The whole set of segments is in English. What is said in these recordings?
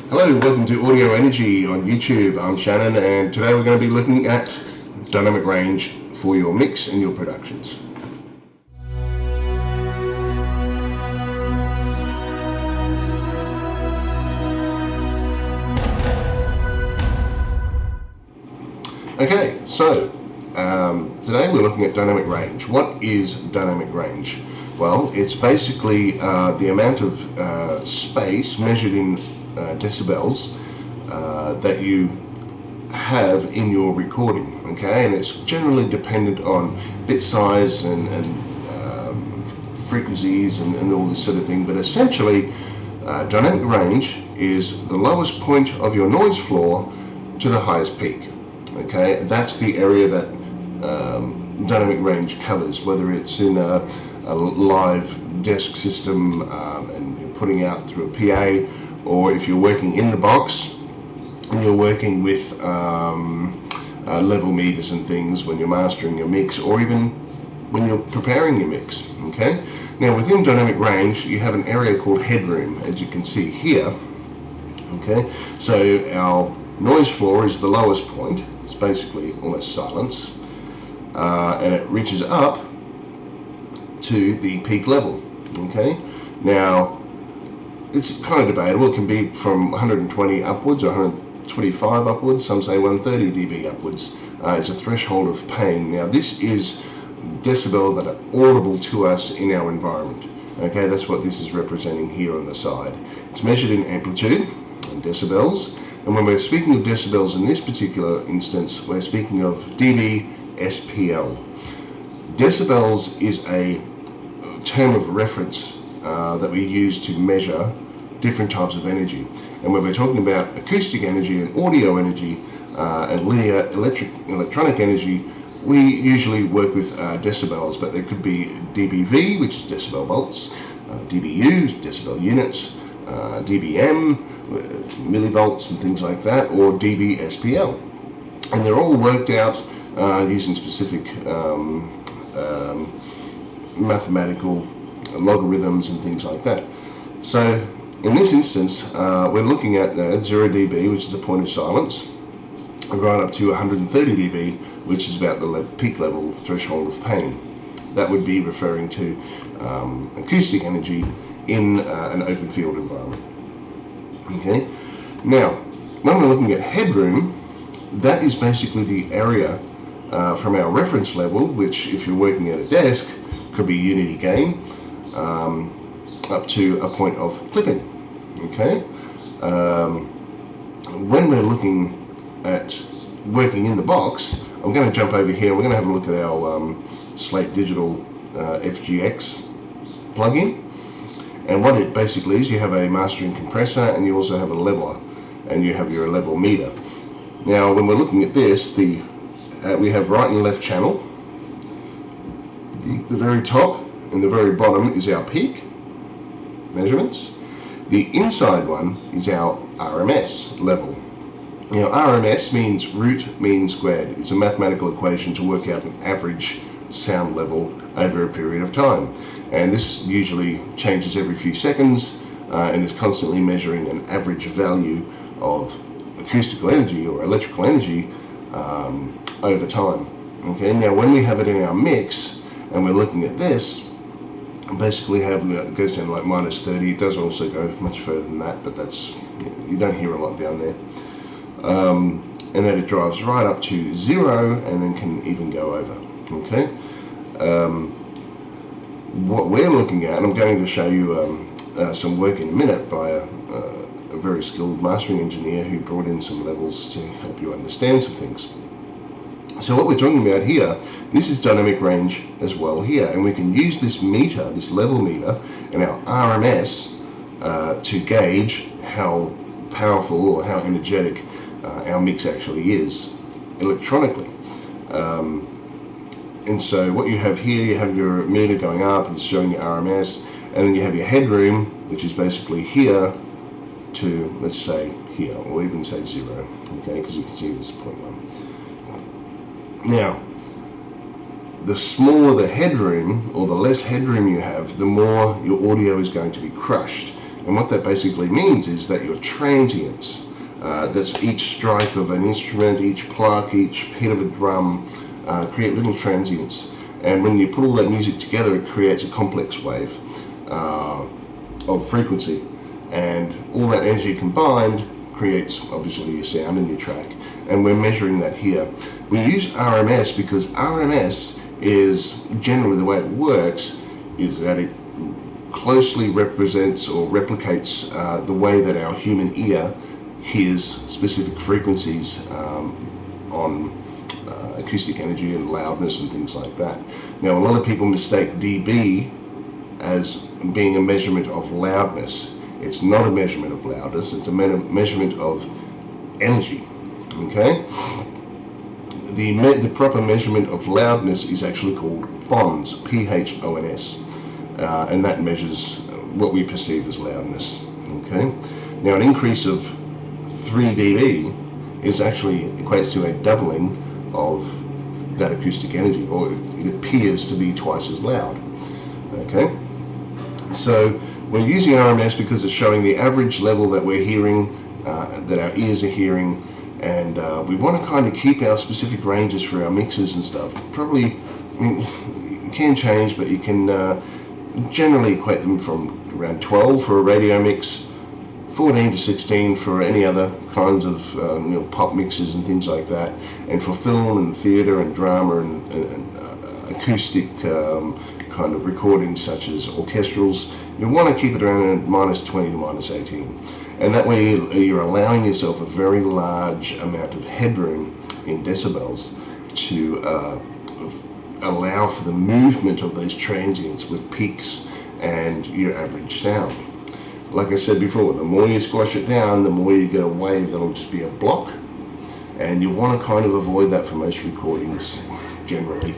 Hello, welcome to Audio Energy on YouTube. I'm Shannon, and today we're going to be looking at dynamic range for your mix and your productions. Okay, so today we're looking at dynamic range. What is dynamic range? Well, it's basically the amount of space measured in decibels that you have in your recording, okay? And it's generally dependent on bit size and frequencies and all this sort of thing, but essentially dynamic range is the lowest point of your noise floor to the highest peak, okay? That's the area that dynamic range covers, whether it's in a live desk system and you're putting out through a PA, or if you're working in the box and you're working with level meters and things when you're mastering your mix, or even when you're preparing your mix, okay? Now within dynamic range you have an area called headroom, as you can see here, okay? So our noise floor is the lowest point, it's basically almost silence, and it reaches up to the peak level, okay? Now it's kind of debatable. It can be from 120 upwards or 125 upwards. Some say 130 dB upwards. It's a threshold of pain. Now this is decibel that are audible to us in our environment. Okay, that's what this is representing here on the side. It's measured in amplitude and decibels. And when we're speaking of decibels in this particular instance, we're speaking of dB SPL. Decibels is a term of reference that we use to measure different types of energy. And when we're talking about acoustic energy and audio energy and linear electronic energy, we usually work with decibels, but there could be dBV, which is decibel volts, dBU, decibel units, dBm, millivolts and things like that, or dB SPL. And they're all worked out using specific mathematical logarithms and things like that. So in this instance we're looking at 0 dB, which is a point of silence, right up to 130 dB, which is about the peak level threshold of pain. That would be referring to acoustic energy in an open field environment. Okay, now when we're looking at headroom, that is basically the area from our reference level, which if you're working at a desk could be unity gain, up to a point of clipping, okay? When we're looking at working in the box, I'm going to jump over here. We're going to have a look at our Slate Digital FGX plugin. And what it basically is, you have a mastering compressor and you also have a leveler, and you have your level meter. Now when we're looking at this, we have right and left channel. The very top and the very bottom is our peak measurements. The inside one is our RMS level. Now RMS means root mean squared. It's a mathematical equation to work out an average sound level over a period of time. And this usually changes every few seconds and is constantly measuring an average value of acoustical energy or electrical energy over time. Okay, now when we have it in our mix and we're looking at this, basically it goes down like minus 30. It doesn't also go much further than that, but that's, you don't hear a lot down there. And then it drives right up to 0 and then can even go over. Okay, what we're looking at, and I'm going to show you some work in a minute by a very skilled mastering engineer who brought in some levels to help you understand some things. So what we're talking about here, this is dynamic range as well here, and we can use this meter, this level meter, and our RMS to gauge how powerful or how energetic our mix actually is electronically. And so what you have here, you have your meter going up and it's showing your RMS, and then you have your headroom, which is basically here to, let's say here, or even say 0, okay, because you can see this is 0.1. Now, the smaller the headroom, or the less headroom you have, the more your audio is going to be crushed. And what that basically means is that your transients, that's each strike of an instrument, each pluck, each hit of a drum, create little transients. And when you put all that music together, it creates a complex wave of frequency. And all that energy combined creates, obviously, your sound in your track. And we're measuring that here. We use RMS because RMS is generally, the way it works is that it closely represents or replicates the way that our human ear hears specific frequencies on acoustic energy and loudness and things like that. Now, a lot of people mistake dB as being a measurement of loudness. It's not a measurement of loudness, it's a measurement of energy. Okay? The proper measurement of loudness is actually called PHONS, P-H-O-N-S, and that measures what we perceive as loudness. Okay? Now, an increase of 3 dB is actually equates to a doubling of that acoustic energy, or it appears to be twice as loud. Okay? So we're using RMS because it's showing the average level that we're hearing, that our ears are hearing, and we want to kind of keep our specific ranges for our mixes and stuff. Probably, I mean, you can change, but you can generally equate them from around 12 for a radio mix, 14 to 16 for any other kinds of pop mixes and things like that, and for film and theatre and drama and acoustic kind of recordings such as orchestrals, you want to keep it around -20 to -18. And that way you're allowing yourself a very large amount of headroom in decibels to allow for the movement of those transients with peaks and your average sound. Like I said before, the more you squash it down, the more you get a wave that'll just be a block, and you want to kind of avoid that for most recordings generally,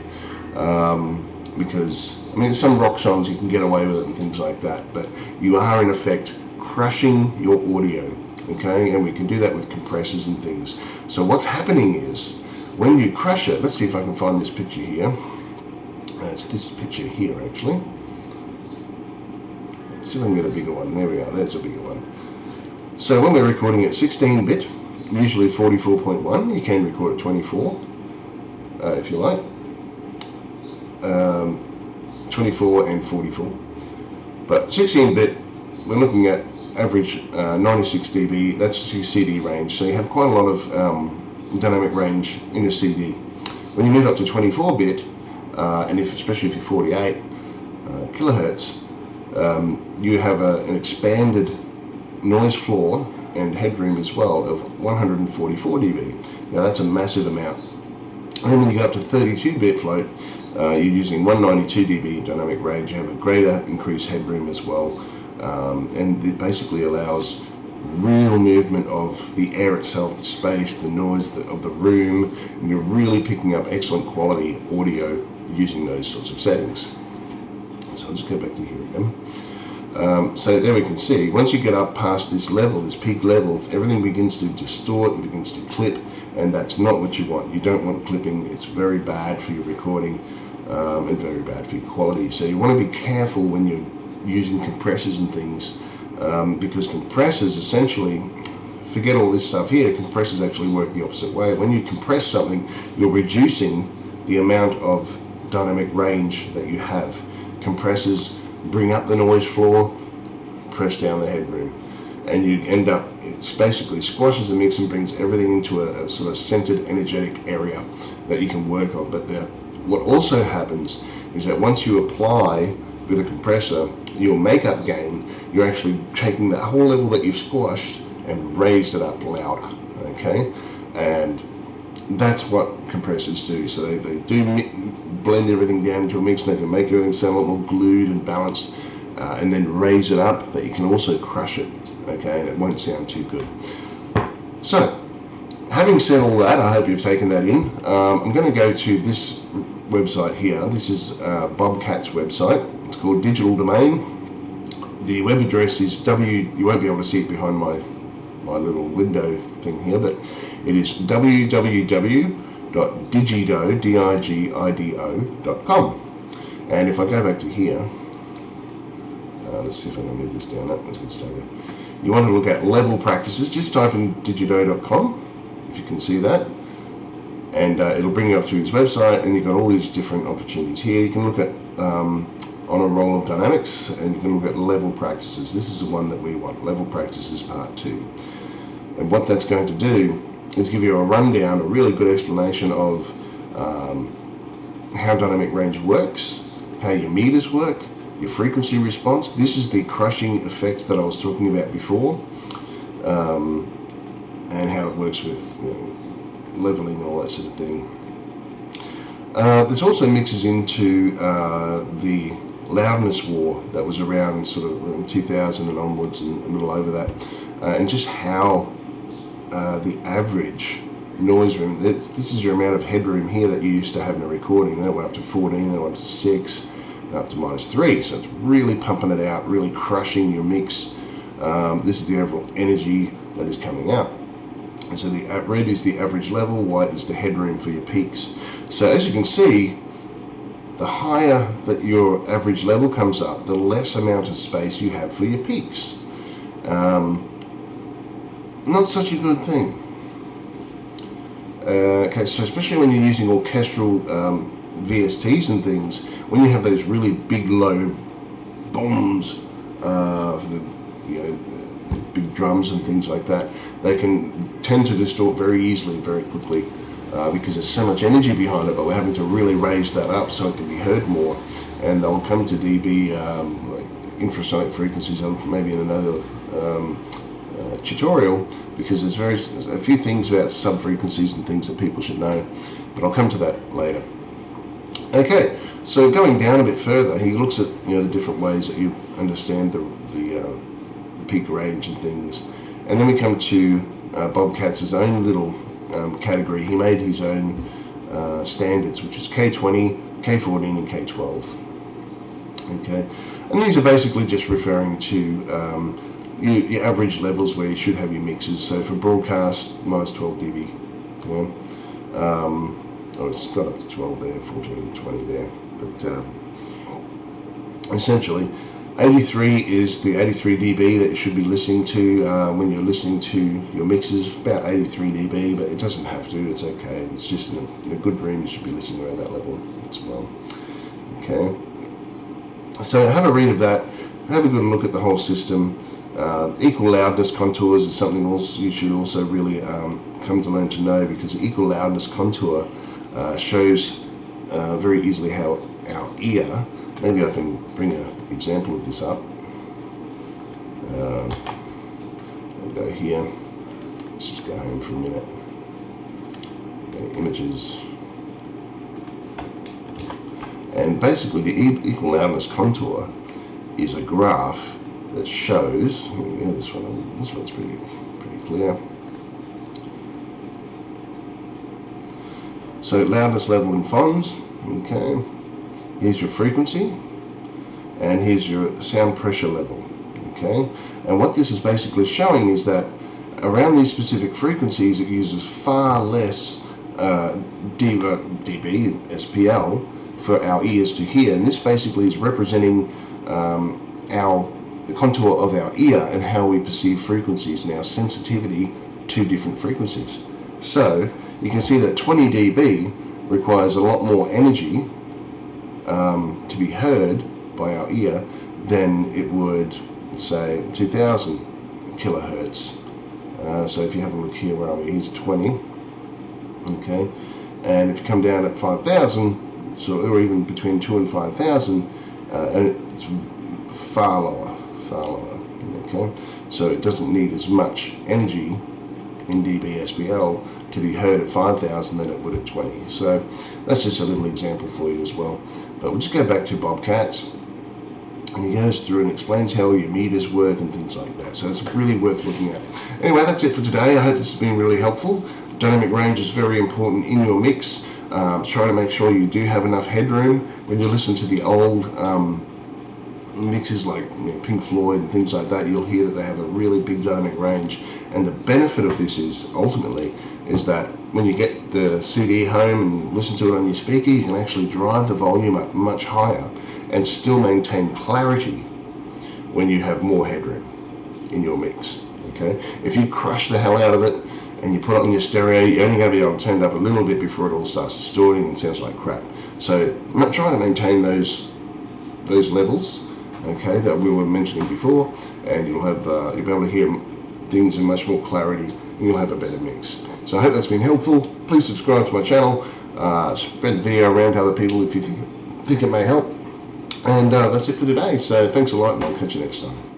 because I mean, some rock songs you can get away with it and things like that, but you are in effect crushing your audio, okay? And we can do that with compressors and things. So what's happening is, when you crush it, let's see if I can find this picture here. It's this picture here, actually. Let's see if I can get a bigger one. There we are, there's a bigger one. So when we're recording at 16-bit, usually 44.1, you can record at 24, if you like. 24 and 44. But 16-bit, we're looking at average 96 dB, that's your CD range, so you have quite a lot of dynamic range in a CD. When you move up to 24-bit, and especially if you're 48 kilohertz, you have an expanded noise floor and headroom as well of 144 dB. Now that's a massive amount. And then when you go up to 32-bit float, you're using 192 dB dynamic range. You have a greater increased headroom as well, and it basically allows real movement of the air itself, the space, the noise of the room, and you're really picking up excellent quality audio using those sorts of settings. So I'll just go back to here again. So there we can see, once you get up past this level, this peak level, everything begins to distort, it begins to clip, and that's not what you want. You don't want clipping. It's very bad for your recording and very bad for your quality. So you want to be careful when you're using compressors and things, because compressors essentially, forget all this stuff here, compressors actually work the opposite way. When you compress something, you're reducing the amount of dynamic range that you have. Compressors bring up the noise floor, press down the headroom, and you end up, it basically squashes the mix and brings everything into a sort of centered energetic area that you can work on. But what also happens is that once you apply with a compressor your makeup gain, you're actually taking that whole level that you've squashed and raised it up louder, okay? And that's what compressors do. So they do blend everything down into a mix, and they can make everything sound a lot more glued and balanced, and then raise it up, but you can also crush it, okay, and it won't sound too good. So, having said all that, I hope you've taken that in. I'm going to go to this website here. This is Bobkats website. It's called Digital Domain. The web address is you won't be able to see it behind my little window thing here, but it is www.digido.com. And if I go back to here, Let's see if I can move this down. Let's stay there. You want to look at level practices. Just type in digido.com if you can see that, and it'll bring you up to his website, and you've got all these different opportunities here. You can look at on a roll of dynamics, and you can look at level practices. This is the one that we want, level practices part 2. And what that's going to do is give you a rundown, a really good explanation of how dynamic range works, how your meters work, your frequency response. This is the crushing effect that I was talking about before, and how it works with leveling and all that sort of thing. This also mixes into the loudness war that was around sort of around 2000 and onwards, and a little over that, and just how the average noise room, this is your amount of headroom here that you used to have in a recording. That went up to 14, then went up to 6, up to -3, so it's really pumping it out, really crushing your mix. This is the overall energy that is coming out. And so the red is the average level, white is the headroom for your peaks. So as you can see, the higher that your average level comes up, the less amount of space you have for your peaks. Not such a good thing. Okay, so especially when you're using orchestral VSTs and things, when you have those really big low bombs for the big drums and things like that, they can tend to distort very easily, very quickly, because there's so much energy behind it. But we're having to really raise that up so it can be heard more, and they'll come to dB like infrasonic frequencies, maybe in another tutorial, because there's a few things about sub-frequencies and things that people should know, but I'll come to that later. Okay, so going down a bit further, he looks at the different ways that you understand the peak range and things, and then we come to Bobkats' own little category. He made his own standards, which is K20, K14, and K12. Okay, and these are basically just referring to your average levels where you should have your mixes. So for broadcast, -12 dB. It's got up to 12 there, 14, 20 there. But essentially, 83 is the 83 dB that you should be listening to when you're listening to your mixes. About 83 dB, but it doesn't have to. It's okay. It's just in a good room, you should be listening around that level as well. Okay. So have a read of that. Have a good look at the whole system. Equal loudness contours is something else you should also really come to learn to know, because the equal loudness contour shows very easily how our ear, maybe I can bring an example of this up. I'll go here. Let's just go home for a minute. Go to images. And basically the equal loudness contour is a graph that shows, this one's pretty clear. So loudness level in FONs, okay. Here's your frequency, and here's your sound pressure level, okay. And what this is basically showing is that around these specific frequencies, it uses far less dB, SPL, for our ears to hear. And this basically is representing the contour of our ear and how we perceive frequencies and our sensitivity to different frequencies. So you can see that 20 dB requires a lot more energy to be heard by our ear than it would, say, 2000 kilohertz. So if you have a look here, where are we? Here's 20, okay, and if you come down at 5,000, so or even between 2 and 5,000, and it's far lower, okay. So it doesn't need as much energy in dB SPL to be heard at 5,000 than it would at 20. So that's just a little example for you as well. But we'll just go back to Bobkats, and he goes through and explains how your meters work and things like that. So it's really worth looking at. Anyway, that's it for today. I hope this has been really helpful. Dynamic range is very important in your mix. Try to make sure you do have enough headroom. When you listen to the old mixes like Pink Floyd and things like that, you'll hear that they have a really big dynamic range. And the benefit of this is, ultimately, is that when you get the CD home and listen to it on your speaker, you can actually drive the volume up much higher and still maintain clarity when you have more headroom in your mix. Okay, if you crush the hell out of it and you put it on your stereo, you're only going to be able to turn it up a little bit before it all starts distorting and sounds like crap. So I'm not trying to maintain those levels, okay, that we were mentioning before, and you'll be able to hear things in much more clarity, and you'll have a better mix. So I hope that's been helpful. Please subscribe to my channel, spread the video around to other people if you think it may help, and that's it for today. So thanks a lot, and I'll catch you next time.